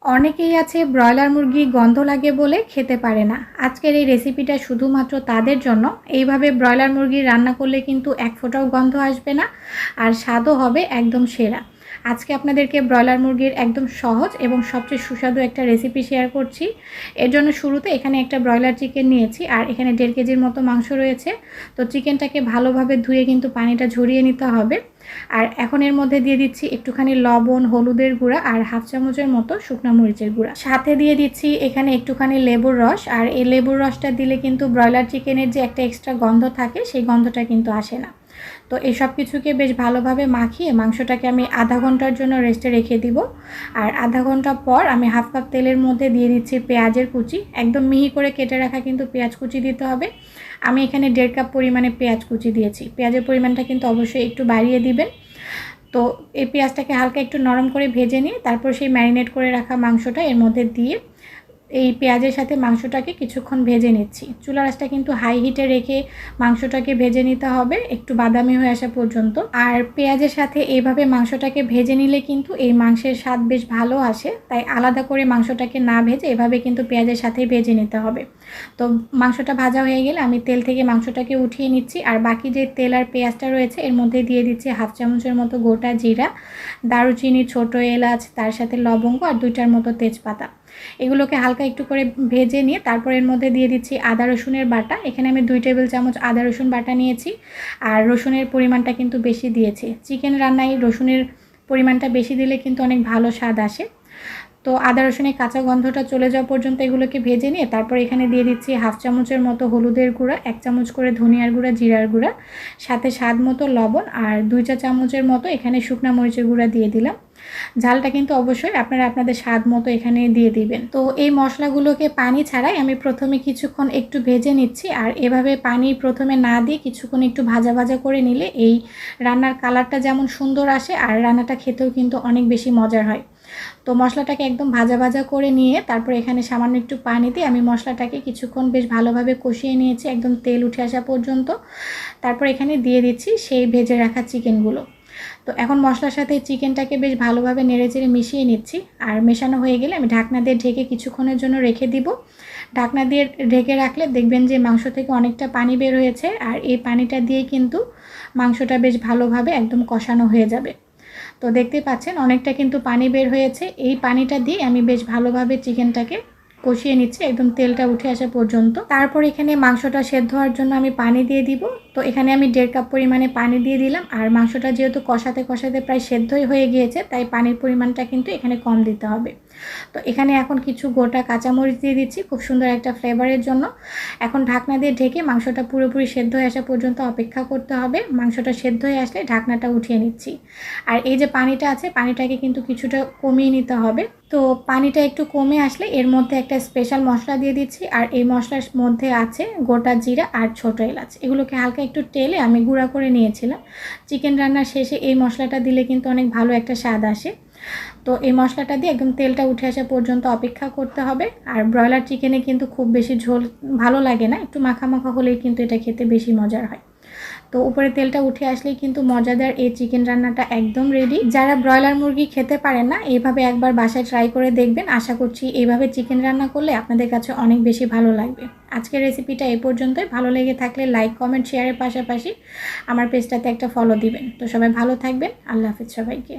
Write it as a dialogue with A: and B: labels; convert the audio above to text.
A: অনেকেই আছে ব্রয়লার মুরগি গন্ধ লাগে বলে খেতে পারে না। আজকের এই রেসিপিটা শুধুমাত্র তাদের জন্য। এইভাবে ব্রয়লার মুরগি রান্না করলে কিন্তু এক ফোঁটাও গন্ধ আসবে না, আর স্বাদও হবে একদম সেরা। আজকে আপনাদেরকে ব্রয়লার মুরগির একদম সহজ এবং সবচেয়ে সুস্বাদু একটা রেসিপি শেয়ার করছি। এর জন্য শুরুতে এখানে একটা ব্রয়লার চিকেন নিয়েছি, আর এখানে 1.5 কেজির মতো মাংস রয়েছে। তো চিকেনটাকে ভালোভাবে ধুয়ে কিন্তু পানিটা ঝরিয়ে নিতে হবে। আর এখন এর মধ্যে দিয়ে দিচ্ছি একটুখানি লবণ, হলুদের গুঁড়া আর হাফ চামচের মতো শুকনো মরিচের গুঁড়া। সাথে দিয়ে দিচ্ছি এখানে একটুখানি লেবুর রস, আর এই লেবুর রসটা দিলে কিন্তু ব্রয়লার চিকেনের যে একটা এক্সট্রা গন্ধ থাকে সেই গন্ধটা কিন্তু আসে না। তো এই সব কিছুকে বেশ ভালোভাবে মাখিয়ে মাংসটাকে আমি আধা ঘন্টার জন্য রেস্টে রেখে দিব। আর আধা ঘন্টা পর আমি হাফ কাপ তেলের মধ্যে দিয়ে দিচ্ছি পেঁয়াজের কুচি। একদম মিহি করে কেটে রাখা কিন্তু পেঁয়াজ কুচি দিতে হবে। আমি এখানে 1.5 কাপ পরিমাণে পেঁয়াজ কুচি দিয়েছি। পেঁয়াজের পরিমাণটা কিন্তু অবশ্যই একটু বাড়িয়ে দিবেন। তো এই পেঁয়াজটাকে হালকা একটু নরম করে ভেজে নিয়ে তারপর সেই ম্যারিনেট করে রাখা মাংসটা এর মধ্যে দিয়ে এই পেঁয়াজের সাথে মাংসটাকে কিছুক্ষণ ভেজে নিচ্ছি। চুলার আঁচটা কিন্তু হাই হিটে রেখে মাংসটাকে ভেজে নিতে হবে একটু বাদামি হয়ে আসা পর্যন্ত। আর পেঁয়াজের সাথে এইভাবে মাংসটাকে ভেজে নিলে কিন্তু এই মাংসের স্বাদ বেশ ভালো আসে, তাই আলাদা করে মাংসটাকে না ভেজে এভাবে কিন্তু পেঁয়াজের সাথেই ভেজে নিতে হবে। তো মাংসটা ভাজা হয়ে গেলে আমি তেল থেকে মাংসটাকে উঠিয়ে নিচ্ছি, আর বাকি যে তেল আর পেঁয়াজটা রয়েছে এর মধ্যে দিয়ে দিচ্ছি হাফ চামচের মতো গোটা জিরা, দারুচিনি, ছোট এলাচ, তার সাথে লবঙ্গ আর 2টার মতো তেজপাতা। এগুলোকে হালকা একটু করে ভেজে নিয়ে তারপর এর মধ্যে দিয়ে দিচ্ছি আদা রসুনের বাটা। এখানে আমি 2 টেবিল চামচ আদা রসুন বাটা নিয়েছি, আর রসুনের পরিমাণটা কিন্তু বেশি দিয়েছি। চিকেন রান্নায় রসুনের পরিমাণটা বেশি দিলে কিন্তু অনেক ভালো স্বাদ আসে। তো আদা রসুনের কাঁচা গন্ধটা চলে যাওয়া পর্যন্ত এগুলোকে ভেজে নিয়ে তারপর এখানে দিয়ে দিচ্ছি হাফ চামচের মতো হলুদের গুঁড়া, 1 চামচ করে ধনিয়ার গুঁড়া, জিরার গুঁড়া, সাথে স্বাদ মতো লবণ, আর 2 চা চামচের মতো এখানে শুকনো মরিচের গুঁড়া দিয়ে দিলাম। ঝালটা কিন্তু অবশ্যই আপনারা আপনাদের স্বাদ মতো এখানে দিয়ে দিবেন। তো এই মশলাগুলোকে পানি ছাড়াই আমি প্রথমে কিছুক্ষণ একটু ভেজে নিচ্ছি, আর এভাবে পানি প্রথমে না দিয়ে কিছুক্ষণ একটু ভাজা ভাজা করে নিলে এই রান্নার কালারটা যেমন সুন্দর আসে আর রান্নাটা খেতেও কিন্তু অনেক বেশি মজার হয়। তো মশলাটাকে একদম ভাজা ভাজা করে নিয়ে তারপর এখানে সামান্য একটু পানি দিয়ে আমি মশলাটাকে কিছুক্ষণ বেশ ভালোভাবে কষিয়ে নিয়েছি একদম তেল উঠে আসা পর্যন্ত। তারপর এখানে দিয়ে দিচ্ছি সেই ভেজে রাখা চিকেনগুলো। তো এখন মশলার সাথে চিকেনটাকে বেশ ভালোভাবে নেড়েচেড়ে মিশিয়ে নিচ্ছি, আর মেশানো হয়ে গেলে আমি ঢাকনা দিয়ে ঢেকে কিছুক্ষণের জন্য রেখে দিব। ঢাকনা দিয়ে ঢেকে রাখলে দেখবেন যে মাংস থেকে অনেকটা পানি বের হয়েছে, আর এই পানিটা দিয়েই কিন্তু মাংসটা বেশ ভালোভাবে একদম কষানো হয়ে যাবে। তো দেখতে পাচ্ছেন অনেকটা কিন্তু পানি বের হয়েছে। এই পানিটা দিয়ে আমি বেশ ভালোভাবে চিকেনটাকে কষিয়ে নিচ্ছি একদম তেলটা উঠে আসা পর্যন্ত। তারপর এখানে মাংসটা সেদ্ধ হওয়ার জন্য আমি পানি দিয়ে দিব। তো এখানে আমি 1.5 কাপ পরিমাণে পানি দিয়ে দিলাম, আর মাংসটা যেহেতু কষাতে কষাতে প্রায় সেদ্ধই হয়ে গিয়েছে তাই পানির পরিমাণটা কিন্তু এখানে কম দিতে হবে। তো এখানে এখন কিছু গোটা কাঁচামরিচ দিয়ে দিচ্ছি খুব সুন্দর একটা ফ্লেভারের জন্য। এখন ঢাকনা দিয়ে ঢেকে মাংসটা পুরোপুরি সেদ্ধ হয়ে আসা পর্যন্ত অপেক্ষা করতে হবে। মাংসটা সেদ্ধ হয়ে আসলে ঢাকনাটা উঠিয়ে নিচ্ছি। আর এই যে পানিটা আছে পানিটাকে কিন্তু কিছুটা কমিয়ে নিতে হবে। তো পানিটা একটু কমে আসলে এর মধ্যে একটা স্পেশাল মশলা দিয়ে দিচ্ছি, আর এই মশলার মধ্যে আছে গোটা জিরা আর ছোট এলাচ। এগুলোকে হালকা একটু টেলে আমি গুঁড়া করে নিয়েছিলাম। চিকেন রান্নার শেষে এই মশলাটা দিলে কিন্তু অনেক ভালো একটা স্বাদ আসে। তো এই মশলাটা দিয়ে একদম তেলটা উঠে আসা পর্যন্ত অপেক্ষা করতে হবে। আর ব্রয়লার চিকেনে কিন্তু খুব বেশি ঝোল ভালো লাগে না, একটু মাখা মাখা হলেই কিন্তু এটা খেতে বেশি মজার হয়। তো উপরে তেলটা উঠে আসলেই কিন্তু মজাদার এই চিকেন রান্নাটা একদম রেডি। যারা ব্রয়লার মুরগি খেতে পারেন না এইভাবে একবার বাসায় ট্রাই করে দেখবেন। আশা করছি এইভাবে চিকেন রান্না করলে আপনাদের কাছে অনেক বেশি ভালো লাগবে। আজকের রেসিপিটা এই পর্যন্তই। ভালো লেগে থাকলে লাইক, কমেন্ট, শেয়ারের পাশাপাশি আমার পেজটাতে একটা ফলো দিবেন। তো সবাই ভালো থাকবেন। আল্লাহ হাফেজ সবাইকে।